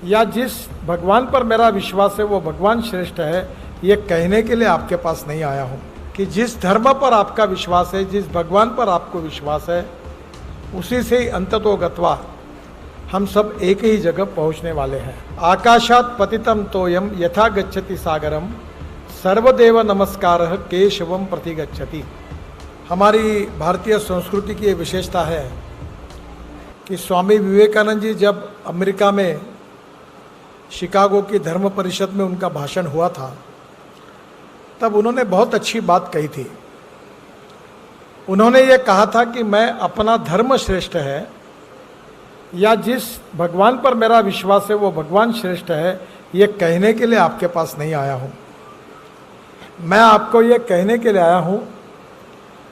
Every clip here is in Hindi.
या जिस भगवान पर मेरा विश्वास है वो भगवान श्रेष्ठ है, ये कहने के लिए आपके पास नहीं आया हूँ। कि जिस धर्म पर आपका विश्वास है, जिस भगवान पर आपको विश्वास है, उसी से ही अंततोगत्वा हम सब एक ही जगह पहुँचने वाले हैं। आकाशात पतितम तोयम यथा गच्छति सागरम सर्वदेव नमस्कारः केशवम प्रति गच्छति। हमारी भारतीय संस्कृति की ये विशेषता है कि स्वामी विवेकानंद जी जब अमेरिका में शिकागो की धर्म परिषद में उनका भाषण हुआ था, तब उन्होंने बहुत अच्छी बात कही थी। उन्होंने ये कहा था कि मैं अपना धर्म श्रेष्ठ है, या जिस भगवान पर मेरा विश्वास है वो भगवान श्रेष्ठ है, ये कहने के लिए आपके पास नहीं आया हूँ। मैं आपको ये कहने के लिए आया हूँ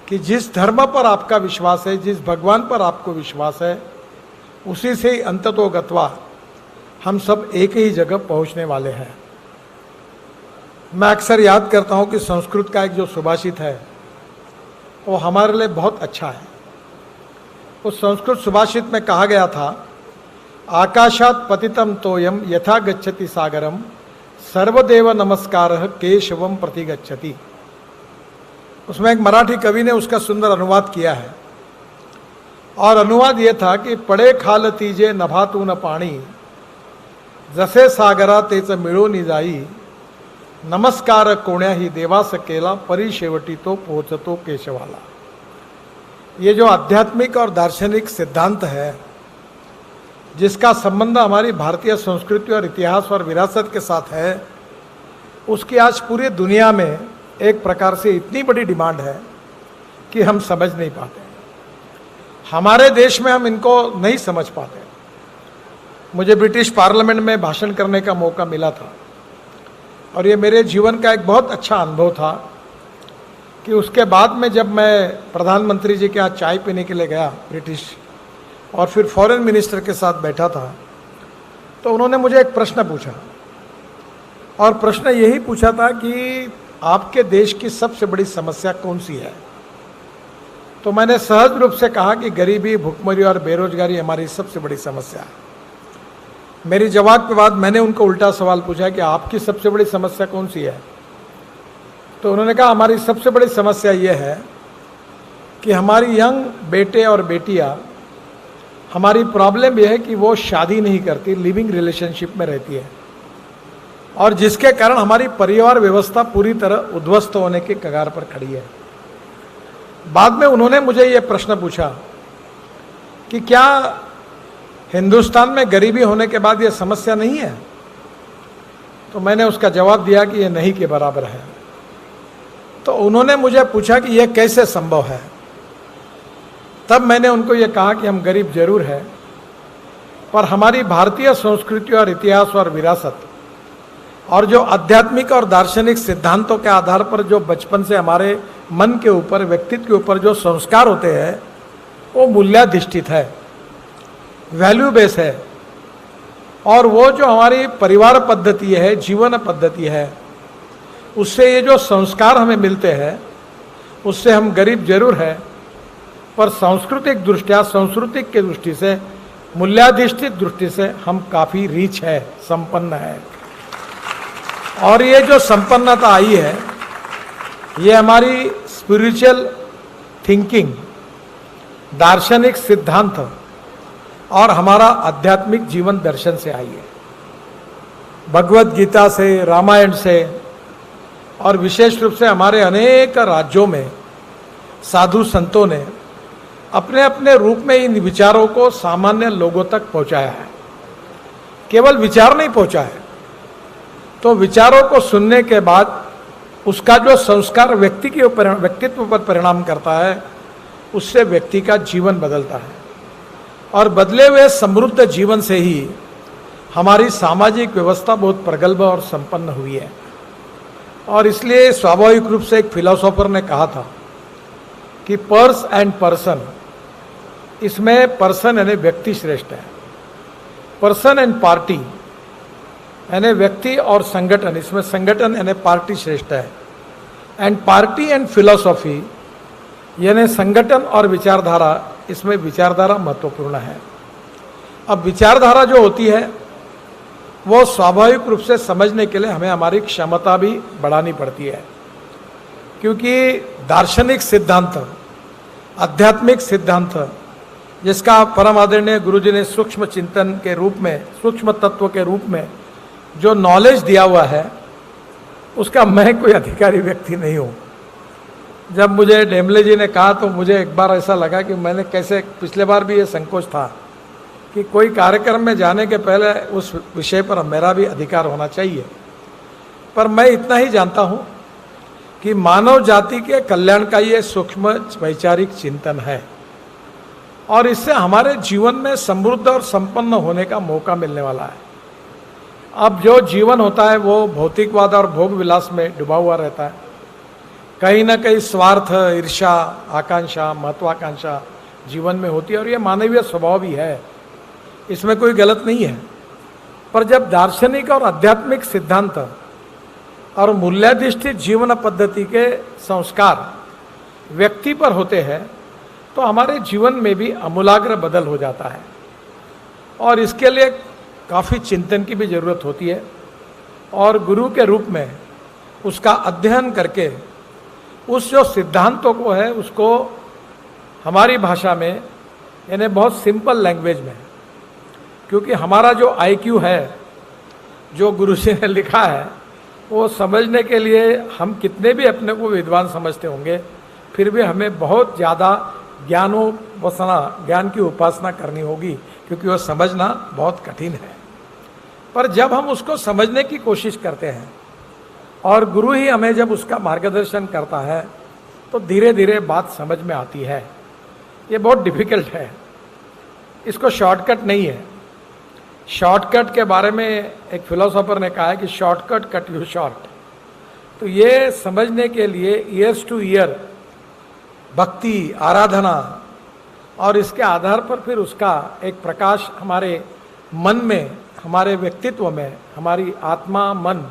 कि जिस धर्म पर आपका विश्वास है, जिस भगवान पर आपको विश्वास है, उसी से ही अंततोगत्वा हम सब एक ही जगह पहुंचने वाले हैं। मैं अक्सर याद करता हूं कि संस्कृत का एक जो सुभाषित है वो हमारे लिए बहुत अच्छा है। उस संस्कृत सुभाषित में कहा गया था, आकाशात पतितम तोयम यथा गच्छति सागरम सर्वदेव नमस्कारः केशवम प्रति गच्छति। उसमें एक मराठी कवि ने उसका सुंदर अनुवाद किया है, और अनुवाद ये था कि पडे खाल तीजे नभातून पाणी जसे सागरा तेच मिळून जाई नमस्कार कोण्याही देवास केला परी शेवटी तो पोहोचतो केशवाला। ये जो आध्यात्मिक और दार्शनिक सिद्धांत है, जिसका संबंध हमारी भारतीय संस्कृति और इतिहास और विरासत के साथ है, उसकी आज पूरी दुनिया में एक प्रकार से इतनी बड़ी डिमांड है कि हम समझ नहीं पाते। हमारे देश में हम इनको नहीं समझ पाते। मुझे ब्रिटिश पार्लियामेंट में भाषण करने का मौका मिला था, और ये मेरे जीवन का एक बहुत अच्छा अनुभव था कि उसके बाद में जब मैं प्रधानमंत्री जी के यहाँ चाय पीने के लिए गया ब्रिटिश, और फिर फॉरेन मिनिस्टर के साथ बैठा था, तो उन्होंने मुझे एक प्रश्न पूछा, और प्रश्न यही पूछा था कि आपके देश की सबसे बड़ी समस्या कौन सी है। तो मैंने सहज रूप से कहा कि गरीबी, भुखमरी और बेरोजगारी हमारी सबसे बड़ी समस्या है। मेरी जवाब के बाद मैंने उनको उल्टा सवाल पूछा कि आपकी सबसे बड़ी समस्या कौन सी है। तो उन्होंने कहा, हमारी सबसे बड़ी समस्या ये है कि हमारी यंग बेटे और बेटियां, हमारी प्रॉब्लम यह है कि वो शादी नहीं करती, लिविंग रिलेशनशिप में रहती है, और जिसके कारण हमारी परिवार व्यवस्था पूरी तरह उद्ध्वस्त होने के कगार पर खड़ी है। बाद में उन्होंने मुझे ये प्रश्न पूछा कि क्या हिंदुस्तान में गरीबी होने के बाद ये समस्या नहीं है। तो मैंने उसका जवाब दिया कि ये नहीं के बराबर है। तो उन्होंने मुझे पूछा कि यह कैसे संभव है। तब मैंने उनको ये कहा कि हम गरीब जरूर हैं, पर हमारी भारतीय संस्कृति और इतिहास और विरासत और जो आध्यात्मिक और दार्शनिक सिद्धांतों के आधार पर जो बचपन से हमारे मन के ऊपर, व्यक्तित्व के ऊपर जो संस्कार होते हैं, वो मूल्याधिष्ठित है, वैल्यू बेस है। और वो जो हमारी परिवार पद्धति है, जीवन पद्धति है, उससे ये जो संस्कार हमें मिलते हैं, उससे हम गरीब जरूर हैं, पर सांस्कृतिक दृष्टिया, सांस्कृतिक की दृष्टि से, मूल्याधिष्ठित दृष्टि से हम काफ़ी रिच है, संपन्न है। और ये जो संपन्नता आई है, ये हमारी स्पिरिचुअल थिंकिंग, दार्शनिक सिद्धांत और हमारा आध्यात्मिक जीवन दर्शन से आई है। भगवत गीता से, रामायण से, और विशेष रूप से हमारे अनेक राज्यों में साधु संतों ने अपने अपने रूप में इन विचारों को सामान्य लोगों तक पहुंचाया है। केवल विचार नहीं पहुंचा है, तो विचारों को सुनने के बाद उसका जो संस्कार व्यक्तित्व पर परिणाम करता है, उससे व्यक्ति का जीवन बदलता है, और बदले हुए समृद्ध जीवन से ही हमारी सामाजिक व्यवस्था बहुत प्रगल्भ और संपन्न हुई है। और इसलिए स्वाभाविक रूप से एक फिलोसोफर ने कहा था कि पर्स एंड पर्सन, इसमें पर्सन यानी व्यक्ति श्रेष्ठ है, पर्सन एंड पार्टी यानी व्यक्ति और संगठन, इसमें संगठन यानी पार्टी श्रेष्ठ है, एंड पार्टी एंड फिलॉसफी यानी संगठन और विचारधारा, इसमें विचारधारा महत्वपूर्ण है। अब विचारधारा जो होती है वो स्वाभाविक रूप से समझने के लिए हमें हमारी क्षमता भी बढ़ानी पड़ती है, क्योंकि दार्शनिक सिद्धांत, आध्यात्मिक सिद्धांत, जिसका परम आदरणीय गुरु जी ने सूक्ष्म चिंतन के रूप में, सूक्ष्म तत्व के रूप में जो नॉलेज दिया हुआ है, उसका मैं कोई अधिकारी व्यक्ति नहीं हूँ। जब मुझे डेमले जी ने कहा तो मुझे एक बार ऐसा लगा कि मैंने कैसे, पिछले बार भी ये संकोच था कि कोई कार्यक्रम में जाने के पहले उस विषय पर मेरा भी अधिकार होना चाहिए। पर मैं इतना ही जानता हूँ कि मानव जाति के कल्याण का ये सूक्ष्म वैचारिक चिंतन है और इससे हमारे जीवन में समृद्ध और संपन्न होने का मौका मिलने वाला है। अब जो जीवन होता है वो भौतिकवाद और भोग विलास में डूबा हुआ रहता है। कहीं ना कहीं स्वार्थ, ईर्ष्या, आकांक्षा, महत्वाकांक्षा जीवन में होती है और ये मानवीय स्वभाव भी है, इसमें कोई गलत नहीं है। पर जब दार्शनिक और आध्यात्मिक सिद्धांत और मूल्याधिष्ठित जीवन पद्धति के संस्कार व्यक्ति पर होते हैं तो हमारे जीवन में भी आमूलाग्र बदल हो जाता है और इसके लिए काफ़ी चिंतन की भी ज़रूरत होती है और गुरु के रूप में उसका अध्ययन करके उस जो सिद्धांतों को है उसको हमारी भाषा में, यानी बहुत सिंपल लैंग्वेज में, क्योंकि हमारा जो IQ है, जो गुरु जी ने लिखा है, वो समझने के लिए हम कितने भी अपने को विद्वान समझते होंगे, फिर भी हमें बहुत ज़्यादा ज्ञान की उपासना करनी होगी, क्योंकि वो समझना बहुत कठिन है। पर जब हम उसको समझने की कोशिश करते हैं और गुरु ही हमें जब उसका मार्गदर्शन करता है तो धीरे धीरे बात समझ में आती है। ये बहुत डिफिकल्ट है, इसको शॉर्टकट नहीं है। शॉर्टकट के बारे में एक फिलोसोफर ने कहा है कि शॉर्टकट कट यू शॉर्ट। तो ये समझने के लिए ईयर्स टू ईयर भक्ति, आराधना और इसके आधार पर फिर उसका एक प्रकाश हमारे मन में, हमारे व्यक्तित्व में, हमारी आत्मा, मन,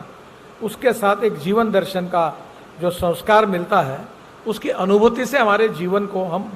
उसके साथ एक जीवन दर्शन का जो संस्कार मिलता है, उसकी अनुभूति से हमारे जीवन को हम